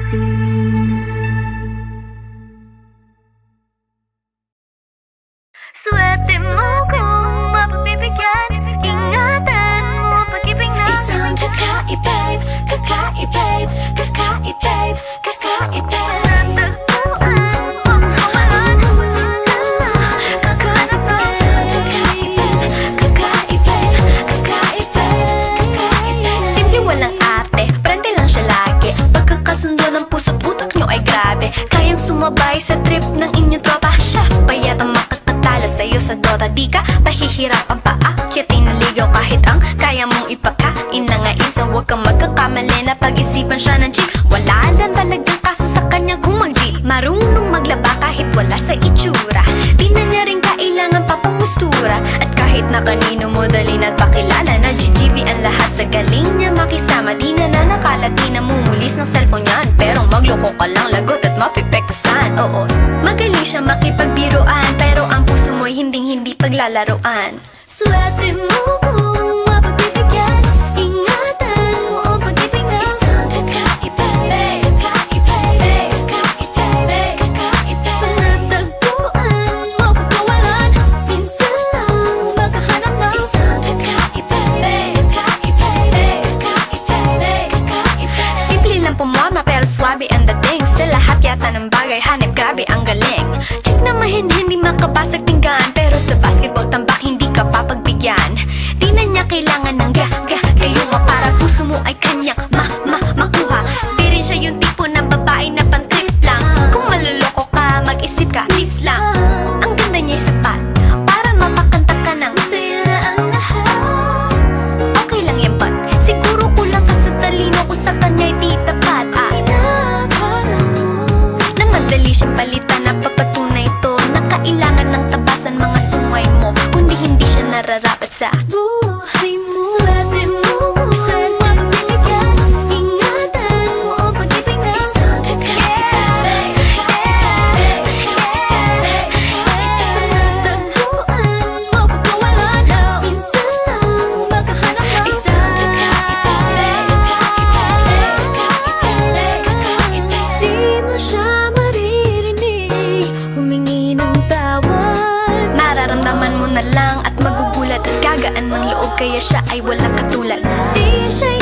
Swerte mo kung mapagbibigyan. Ingatan mo pag-ibig na Isang kakaibig, kakaibig, kakaibig, kakaibig. natagpuan mo kawalan. Kakahanap na Isang kakaibig, kakaibig, kakaibig, kakaibig. Simple walang ate, prende lang siya lagi. Pagkakasundo ng puso't utak nyo ay grabe. Kayang sumabay sa trip ng inyong tropa. Siya payat ang makatalo sa'yo sa Dota. Di ka pahihirapan pa akyatin na ligaw. Kahit ang kaya mong ipakain na nga isa. Huwag kang magkakamali na pag-isipan siya ng chick. Wala lang talagang kaso sa kanya kung mag-G. Marunong maglaba kahit wala sa itsura. Di na niya rin kailangan papamustura. At kahit na kanino mo dali nagpakilala na GGV ang lahat sa galing niya makisama. Di na nakala, di na mumulis ng cellphone yan. Pero magloko ka lang, lagot at mapipektasan. Oo, magaling siya makipagbiruan. Pero ang puso mo'y hinding-hindi paglalaroan. Swerte mo kung mapagbibigyan. Ingatan mo ang pag-ibig na isang kakaibig, kakaibig, kakaibig, kakaibig. Panatagpuan mo pagkawalan. Minsan lang makahanap ng isang kakaibig, kakaibig, kakaibig, kakaibig. Simple lang pumorma pero swabe ang dating. Sa lahat yata ng bagay hanip grabe ang galing. Chick na mahin hindi makabasag pinggan. Pero sa basketball tambak hindi ka papagbigyan. Di na niya kailangan ng gayuma para puso mo ay kanyang makuha. Di rin siya yung tipo ng babae na pan-trip lang. Kung maluloko ka, mag-isip ka, please lang. Ang ganda niya'y sapat para mapakanta ka ng masaya ang lahat. Okay lang yan but siguro kulang ka sa talino kung sa kanya'y di tapat. Inakala mo na madali siyang palitan na papatunay ito na kailangan ng tabasan mga sungay mo. Kundi hindi siya nararapat sa buhay mo. Swerte mo kung mapagbibigyan. Ingatan mo ang pag-ibig na isang kakaibig, kakaibig, kakaibig. Panatagpuan mo pagkawalan. Minsan lang makahanap ng isang kakaibig, kakaibig, kakaibig, kakaibig. Di mo siya maririnig humingi ng tawad. Mararamdaman mo na lang at magugulat at gagaan ng loob kaya siya ay walang katulad. Di siya